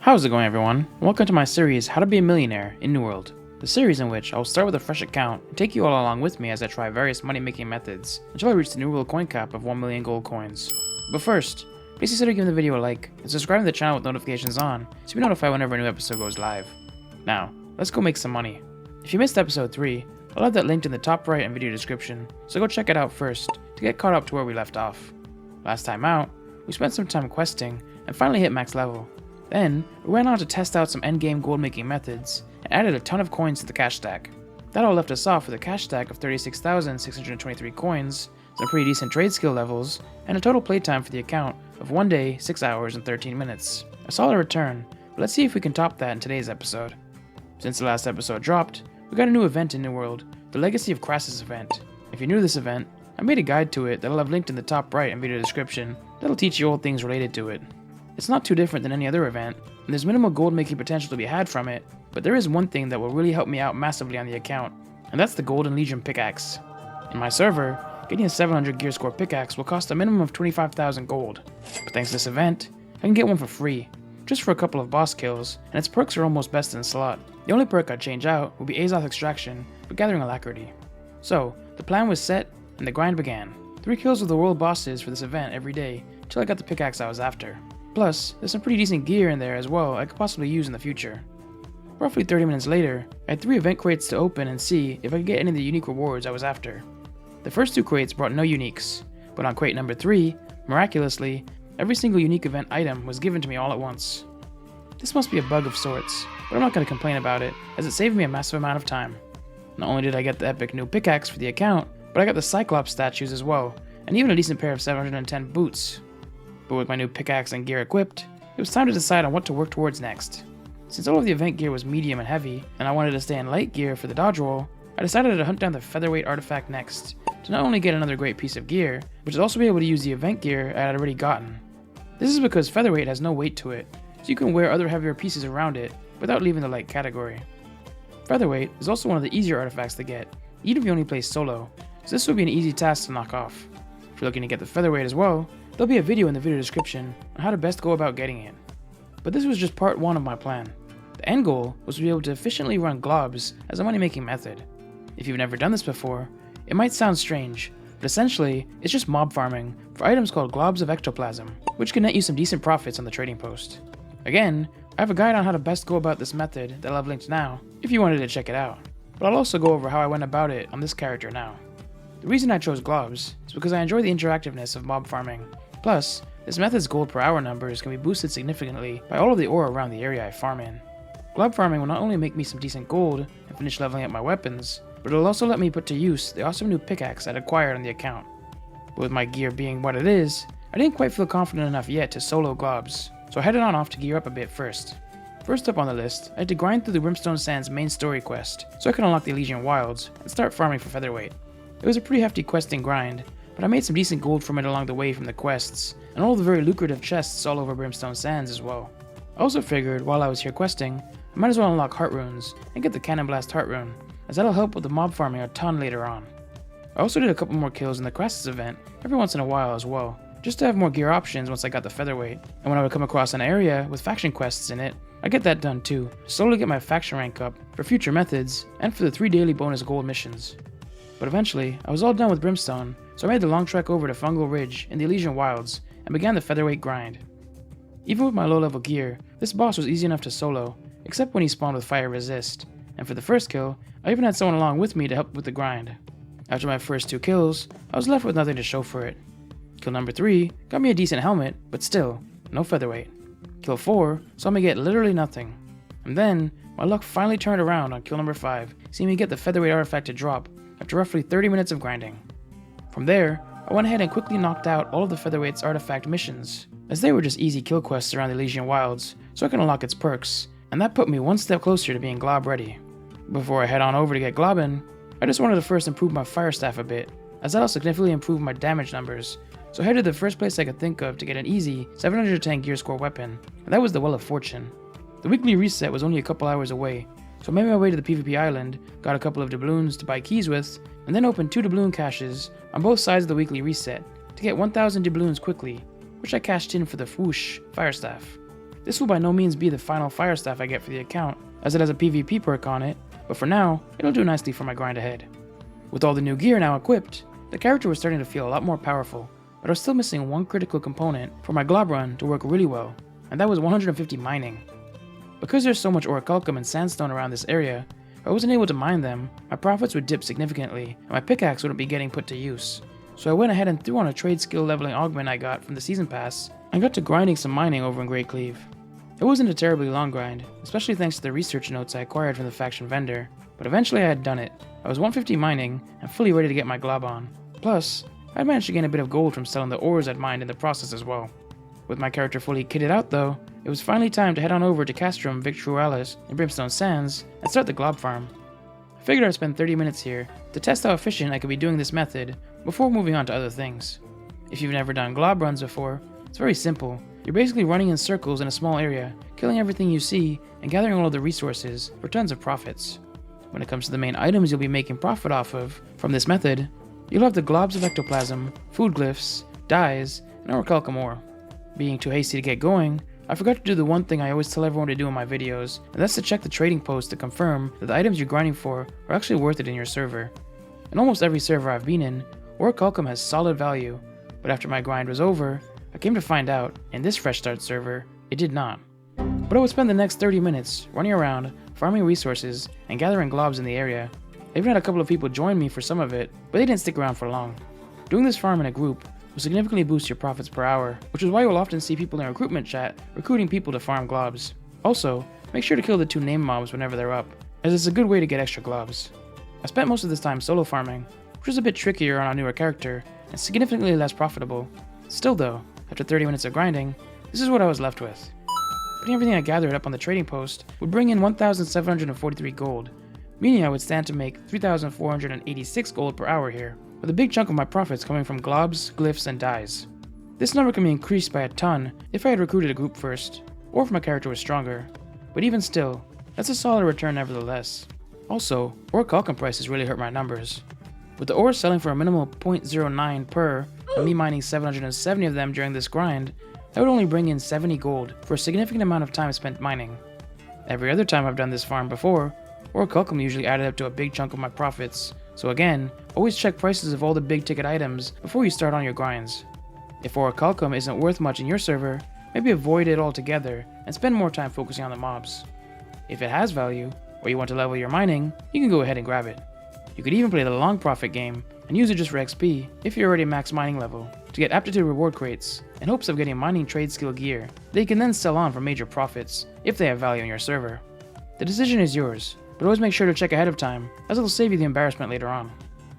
How's it going, everyone? Welcome to my series, How to Be a Millionaire in New World. The series in which I will start with a fresh account and take you all along with me as I try various money-making methods until I reach the New World coin cap of 1 million gold coins. But first, please consider giving the video a like and subscribing to the channel with notifications on so you'll be notified whenever a new episode goes live. Now, let's go make some money. If you missed episode 3, I'll have that linked in the top right and video description, so go check it out first to get caught up to where we left off. Last time out, we spent some time questing and finally hit max level. Then, we went on to test out some endgame gold making methods and added a ton of coins to the cash stack. That all left us off with a cash stack of 36,623 coins, some pretty decent trade skill levels, and a total playtime for the account of 1 day, 6 hours, and 13 minutes. A solid return, but let's see if we can top that in today's episode. Since the last episode dropped, we got a new event in New World, the Legacy of Crassus event. If you're new to this event, I made a guide to it that I'll have linked in the top right and video description that'll teach you all things related to it. It's not too different than any other event, and there's minimal gold making potential to be had from it, but there is one thing that will really help me out massively on the account, and that's the Golden Legion pickaxe. In my server, getting a 700 gear score pickaxe will cost a minimum of 25,000 gold, but thanks to this event, I can get one for free, just for a couple of boss kills, and its perks are almost best in slot. The only perk I'd change out would be Azoth Extraction, but Gathering Alacrity. So, the plan was set, and the grind began. 3 kills with the world bosses for this event every day, till I got the pickaxe I was after. Plus, there's some pretty decent gear in there as well I could possibly use in the future. Roughly 30 minutes later, I had 3 event crates to open and see if I could get any of the unique rewards I was after. The first 2 crates brought no uniques, but on crate number 3, miraculously, every single unique event item was given to me all at once. This must be a bug of sorts, but I'm not going to complain about it, as it saved me a massive amount of time. Not only did I get the epic new pickaxe for the account, but I got the Cyclops statues as well, and even a decent pair of 710 boots. But with my new pickaxe and gear equipped, it was time to decide on what to work towards next. Since all of the event gear was medium and heavy, and I wanted to stay in light gear for the dodge roll, I decided to hunt down the Featherweight artifact next, to not only get another great piece of gear, but to also be able to use the event gear I had already gotten. This is because Featherweight has no weight to it, so you can wear other heavier pieces around it without leaving the light category. Featherweight is also one of the easier artifacts to get, even if you only play solo, so this would be an easy task to knock off. If you're looking to get the Featherweight as well, there'll be a video in the video description on how to best go about getting it. But this was just part 1 of my plan. The end goal was to be able to efficiently run globs as a money-making method. If you've never done this before, it might sound strange, but essentially, it's just mob farming for items called Globs of Ectoplasm, which can net you some decent profits on the trading post. Again, I have a guide on how to best go about this method that I'll have linked now, if you wanted to check it out, but I'll also go over how I went about it on this character now. The reason I chose globs is because I enjoy the interactiveness of mob farming. Plus, this method's gold per hour numbers can be boosted significantly by all of the ore around the area I farm in. Glob farming will not only make me some decent gold and finish leveling up my weapons, but it'll also let me put to use the awesome new pickaxe I'd acquired on the account. But with my gear being what it is, I didn't quite feel confident enough yet to solo globs, so I headed on off to gear up a bit first. First up on the list, I had to grind through the Brimstone Sands main story quest so I could unlock the Elysian Wilds and start farming for Featherweight. It was a pretty hefty questing grind, but I made some decent gold from it along the way from the quests, and all the very lucrative chests all over Brimstone Sands as well. I also figured, while I was here questing, I might as well unlock heart runes and get the Cannon Blast heart rune, as that'll help with the mob farming a ton later on. I also did a couple more kills in the Crassus event every once in a while as well, just to have more gear options once I got the Featherweight, and when I would come across an area with faction quests in it, I get that done too, to slowly get my faction rank up for future methods and for the 3 daily bonus gold missions. But eventually, I was all done with Brimstone, so I made the long trek over to Fungal Ridge in the Elysian Wilds and began the Featherweight grind. Even with my low level gear, this boss was easy enough to solo, except when he spawned with Fire Resist, and for the first kill, I even had someone along with me to help with the grind. After my first 2 kills, I was left with nothing to show for it. Kill number 3 got me a decent helmet, but still, no Featherweight. Kill 4 saw me get literally nothing. And then, my luck finally turned around on kill number 5, seeing me get the Featherweight artifact to drop after roughly 30 minutes of grinding. From there, I went ahead and quickly knocked out all of the Featherweight's artifact missions, as they were just easy kill quests around the Elysian Wilds, so I could unlock its perks, and that put me one step closer to being glob ready. Before I head on over to get globbing, I just wanted to first improve my fire staff a bit, as that'll significantly improve my damage numbers, so I headed to the first place I could think of to get an easy 710 gear score weapon, and that was the Well of Fortune. The weekly reset was only a couple hours away, so I made my way to the PvP island, got a couple of doubloons to buy keys with, and then opened 2 doubloon caches on both sides of the weekly reset to get 1000 doubloons quickly, which I cashed in for the Whoosh Fire Staff. This will by no means be the final fire staff I get for the account, as it has a PvP perk on it, but for now, it'll do nicely for my grind ahead. With all the new gear now equipped, the character was starting to feel a lot more powerful, but I was still missing one critical component for my Glob run to work really well, and that was 150 mining. Because there's so much orichalcum and sandstone around this area, if I wasn't able to mine them, my profits would dip significantly, and my pickaxe wouldn't be getting put to use. So I went ahead and threw on a trade skill leveling augment I got from the season pass, and got to grinding some mining over in Great Cleave. It wasn't a terribly long grind, especially thanks to the research notes I acquired from the faction vendor, but eventually I had done it. I was 150 mining, and fully ready to get my Glob on. Plus, I'd managed to gain a bit of gold from selling the ores I'd mined in the process as well. With my character fully kitted out though, it was finally time to head on over to Castrum Victualis in Brimstone Sands and start the Glob farm. I figured I'd spend 30 minutes here to test how efficient I could be doing this method before moving on to other things. If you've never done Glob runs before, it's very simple. You're basically running in circles in a small area, killing everything you see, and gathering all of the resources for tons of profits. When it comes to the main items you'll be making profit off of from this method, you'll have the Globs of Ectoplasm, food glyphs, dyes, and orichalcum ore. Being too hasty to get going, I forgot to do the one thing I always tell everyone to do in my videos, and that's to check the trading post to confirm that the items you're grinding for are actually worth it in your server. In almost every server I've been in, orichalcum has solid value, but after my grind was over, I came to find out, in this fresh start server, it did not. But I would spend the next 30 minutes running around, farming resources, and gathering globs in the area. I even had a couple of people join me for some of it, but they didn't stick around for long. Doing this farm in a group will significantly boost your profits per hour, which is why you'll often see people in recruitment chat recruiting people to farm globs. Also, make sure to kill the 2 name mobs whenever they're up, as it's a good way to get extra globs. I spent most of this time solo farming, which was a bit trickier on a newer character, and significantly less profitable. Still though, after 30 minutes of grinding, this is what I was left with. Putting everything I gathered up on the trading post would bring in 1,743 gold, meaning I would stand to make 3,486 gold per hour here, with a big chunk of my profits coming from globs, glyphs, and dyes. This number can be increased by a ton if I had recruited a group first, or if my character was stronger, but even still, that's a solid return nevertheless. Also, orichalcum prices really hurt my numbers. With the ores selling for a minimal 0.09 per, and me mining 770 of them during this grind, that would only bring in 70 gold for a significant amount of time spent mining. Every other time I've done this farm before, orichalcum usually added up to a big chunk of my profits, so again, always check prices of all the big ticket items before you start on your grinds. If orichalcum isn't worth much in your server, maybe avoid it altogether and spend more time focusing on the mobs. If it has value, or you want to level your mining, you can go ahead and grab it. You could even play the long profit game and use it just for XP if you're already max mining level to get aptitude reward crates in hopes of getting mining trade skill gear that you can then sell on for major profits if they have value in your server. The decision is yours, but always make sure to check ahead of time as it'll save you the embarrassment later on.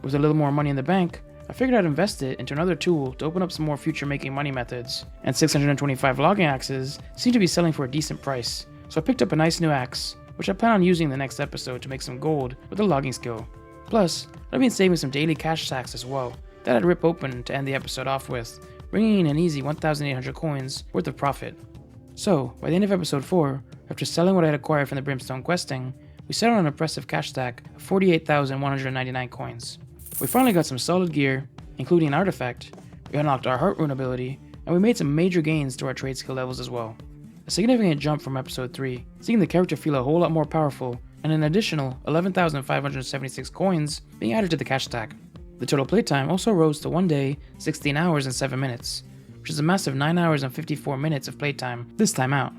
With a little more money in the bank, I figured I'd invest it into another tool to open up some more future making money methods, and 625 logging axes seem to be selling for a decent price, so I picked up a nice new axe, which I plan on using in the next episode to make some gold with a logging skill. Plus, I've been saving some daily cash stacks as well that I'd rip open to end the episode off with, bringing in an easy 1,800 coins worth of profit. So, by the end of episode 4, after selling what I had acquired from the Brimstone questing, we settled on an impressive cash stack of 48,199 coins. We finally got some solid gear, including an artifact, we unlocked our heart rune ability, and we made some major gains to our trade skill levels as well. A significant jump from episode 3, seeing the character feel a whole lot more powerful, and an additional 11,576 coins being added to the cash stack. The total playtime also rose to 1 day, 16 hours and 7 minutes, which is a massive 9 hours and 54 minutes of playtime this time out.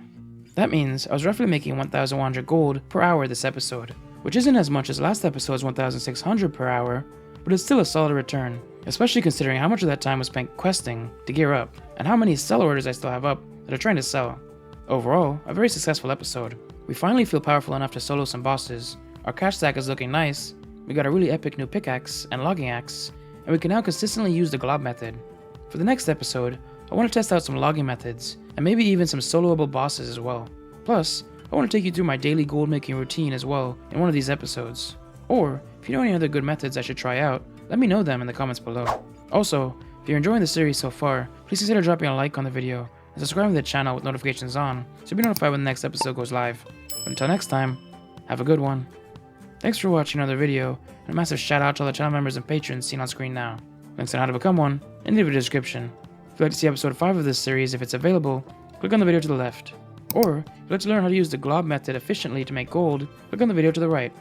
That means I was roughly making 1,100 gold per hour this episode, which isn't as much as last episode's 1,600 per hour, but it's still a solid return, especially considering how much of that time was spent questing to gear up, and how many sell orders I still have up that are trying to sell. Overall, a very successful episode. We finally feel powerful enough to solo some bosses, our cash stack is looking nice, we got a really epic new pickaxe and logging axe, and we can now consistently use the Glob method. For the next episode, I want to test out some logging methods, and maybe even some soloable bosses as well. Plus, I want to take you through my daily gold making routine as well in one of these episodes. Or, if you know any other good methods I should try out, let me know them in the comments below. Also, if you're enjoying the series so far, please consider dropping a like on the video and subscribing to the channel with notifications on so you'll be notified when the next episode goes live. But until next time, have a good one. Thanks for watching another video, and a massive shout out to all the channel members and patrons seen on screen now. Links on how to become one in the video description. If you'd like to see episode 5 of this series if it's available, click on the video to the left. Or, if you'd like to learn how to use the Glob method efficiently to make gold, click on the video to the right.